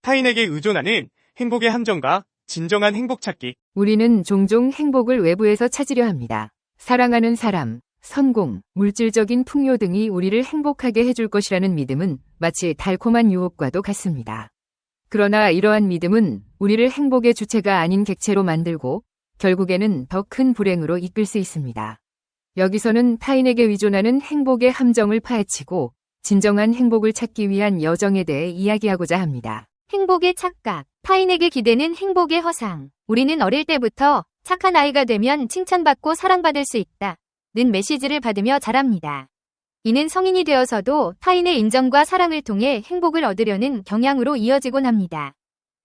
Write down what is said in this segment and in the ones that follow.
타인에게 의존하는 행복의 함정과 진정한 행복 찾기. 우리는 종종 행복을 외부에서 찾으려 합니다. 사랑하는 사람, 성공, 물질적인 풍요 등이 우리를 행복하게 해줄 것이라는 믿음은 마치 달콤한 유혹과도 같습니다. 그러나 이러한 믿음은 우리를 행복의 주체가 아닌 객체로 만들고 결국에는 더 큰 불행으로 이끌 수 있습니다. 여기서는 타인에게 의존하는 행복의 함정을 파헤치고 진정한 행복을 찾기 위한 여정에 대해 이야기하고자 합니다. 행복의 착각, 타인에게 기대는 행복의 허상. 우리는 어릴 때부터 착한 아이가 되면 칭찬받고 사랑받을 수 있다 는 메시지를 받으며 자랍니다. 이는 성인이 되어서도 타인의 인정과 사랑을 통해 행복을 얻으려는 경향으로 이어지곤 합니다.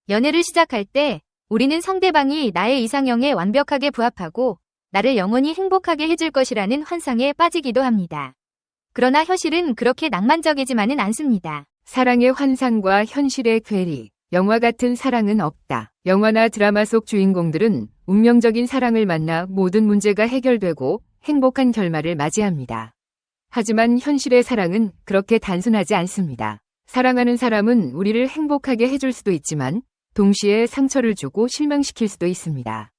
연애를 시작할 때 우리는 상대방이 나의 이상형에 완벽하게 부합하고 나를 영원히 행복하게 해줄 것이라는 환상에 빠지기도 합니다. 그러나 현실은 그렇게 낭만적이지만은 않습니다. 사랑의 환상과 현실의 괴리, 영화 같은 사랑은 없다. 영화나 드라마 속 주인공들은 운명적인 사랑을 만나 모든 문제가 해결되고 행복한 결말을 맞이합니다. 하지만 현실의 사랑은 그렇게 단순하지 않습니다. 사랑하는 사람은 우리를 행복하게 해줄 수도 있지만 동시에 상처를 주고 실망시킬 수도 있습니다.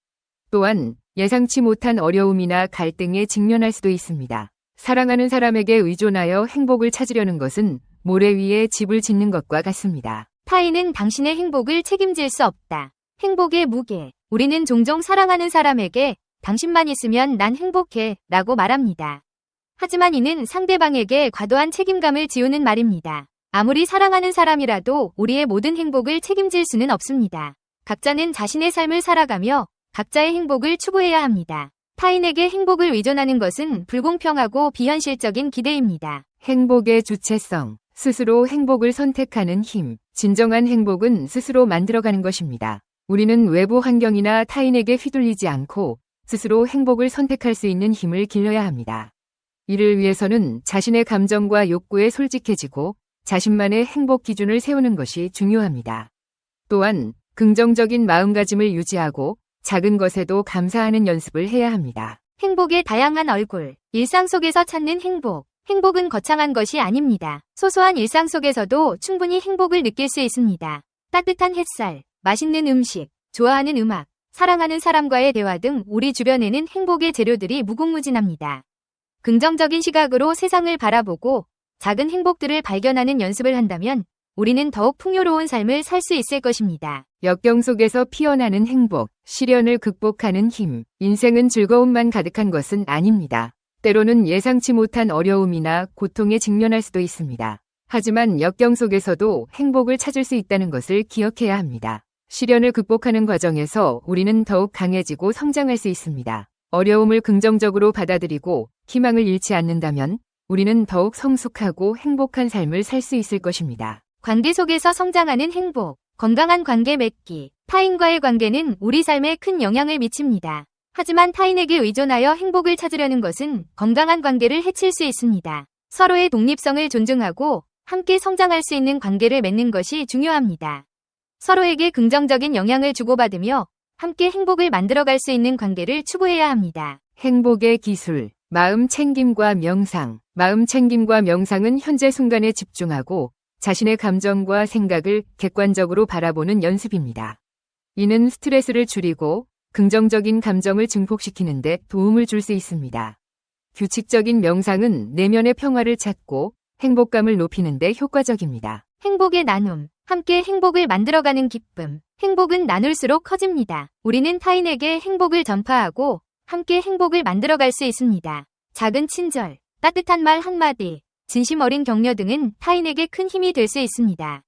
또한 예상치 못한 어려움이나 갈등에 직면할 수도 있습니다. 사랑하는 사람에게 의존하여 행복을 찾으려는 것은 모래 위에 집을 짓는 것과 같습니다. 타인은 당신의 행복을 책임질 수 없다. 행복의 무게. 우리는 종종 사랑하는 사람에게 당신만 있으면 난 행복해 라고 말합니다. 하지만 이는 상대방에게 과도한 책임감을 지우는 말입니다. 아무리 사랑하는 사람이라도 우리의 모든 행복을 책임질 수는 없습니다. 각자는 자신의 삶을 살아가며 각자의 행복을 추구해야 합니다. 타인에게 행복을 의존하는 것은 불공평하고 비현실적인 기대입니다. 행복의 주체성, 스스로 행복을 선택하는 힘. 진정한 행복은 스스로 만들어가는 것입니다. 우리는 외부 환경이나 타인에게 휘둘리지 않고 스스로 행복을 선택할 수 있는 힘을 길러야 합니다. 이를 위해서는 자신의 감정과 욕구에 솔직해지고 자신만의 행복 기준을 세우는 것이 중요합니다. 또한 긍정적인 마음가짐을 유지하고 작은 것에도 감사하는 연습을 해야 합니다. 행복의 다양한 얼굴. 일상 속에서 찾는 행복. 행복은 거창한 것이 아닙니다. 소소한 일상 속에서도 충분히 행복을 느낄 수 있습니다. 따뜻한 햇살, 맛있는 음식, 좋아하는 음악, 사랑하는 사람과의 대화 등 우리 주변에는 행복의 재료들이 무궁무진합니다. 긍정적인 시각으로 세상을 바라보고 작은 행복들을 발견하는 연습을 한다면 우리는 더욱 풍요로운 삶을 살 수 있을 것입니다. 역경 속에서 피어나는 행복, 시련을 극복하는 힘. 인생은 즐거움만 가득한 것은 아닙니다. 때로는 예상치 못한 어려움이나 고통에 직면할 수도 있습니다. 하지만 역경 속에서도 행복을 찾을 수 있다는 것을 기억해야 합니다. 시련을 극복하는 과정에서 우리는 더욱 강해지고 성장할 수 있습니다. 어려움을 긍정적으로 받아들이고 희망을 잃지 않는다면 우리는 더욱 성숙하고 행복한 삶을 살 수 있을 것입니다. 관계 속에서 성장하는 행복, 건강한 관계 맺기. 타인과의 관계는 우리 삶에 큰 영향을 미칩니다. 하지만 타인에게 의존하여 행복을 찾으려는 것은 건강한 관계를 해칠 수 있습니다. 서로의 독립성을 존중하고 함께 성장할 수 있는 관계를 맺는 것이 중요합니다. 서로에게 긍정적인 영향을 주고받으며 함께 행복을 만들어갈 수 있는 관계를 추구해야 합니다. 행복의 기술, 마음 챙김과 명상. 마음 챙김과 명상은 현재 순간에 집중하고 자신의 감정과 생각을 객관적으로 바라보는 연습입니다. 이는 스트레스를 줄이고 긍정적인 감정을 증폭시키는 데 도움을 줄 수 있습니다. 규칙적인 명상은 내면의 평화를 찾고 행복감을 높이는 데 효과적입니다. 행복의 나눔, 함께 행복을 만들어가는 기쁨. 행복은 나눌수록 커집니다. 우리는 타인에게 행복을 전파하고 함께 행복을 만들어갈 수 있습니다. 작은 친절, 따뜻한 말 한마디, 진심 어린 격려 등은 타인에게 큰 힘이 될 수 있습니다.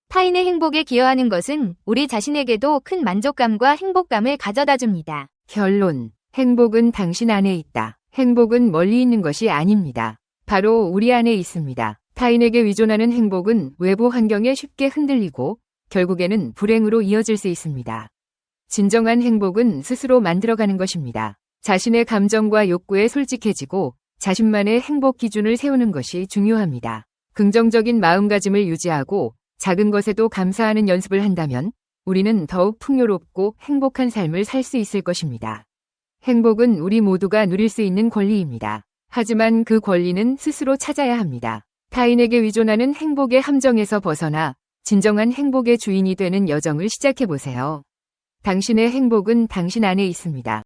타인의 행복에 기여하는 것은 우리 자신에게도 큰 만족감과 행복감을 가져다 줍니다. 결론, 행복은 당신 안에 있다. 행복은 멀리 있는 것이 아닙니다. 바로 우리 안에 있습니다. 타인에게 의존하는 행복은 외부 환경에 쉽게 흔들리고 결국에는 불행으로 이어질 수 있습니다. 진정한 행복은 스스로 만들어가는 것입니다. 자신의 감정과 욕구에 솔직해지고 자신만의 행복 기준을 세우는 것이 중요합니다. 긍정적인 마음가짐을 유지하고 작은 것에도 감사하는 연습을 한다면 우리는 더욱 풍요롭고 행복한 삶을 살 수 있을 것입니다. 행복은 우리 모두가 누릴 수 있는 권리입니다. 하지만 그 권리는 스스로 찾아야 합니다. 타인에게 의존하는 행복의 함정에서 벗어나 진정한 행복의 주인이 되는 여정을 시작해보세요. 당신의 행복은 당신 안에 있습니다.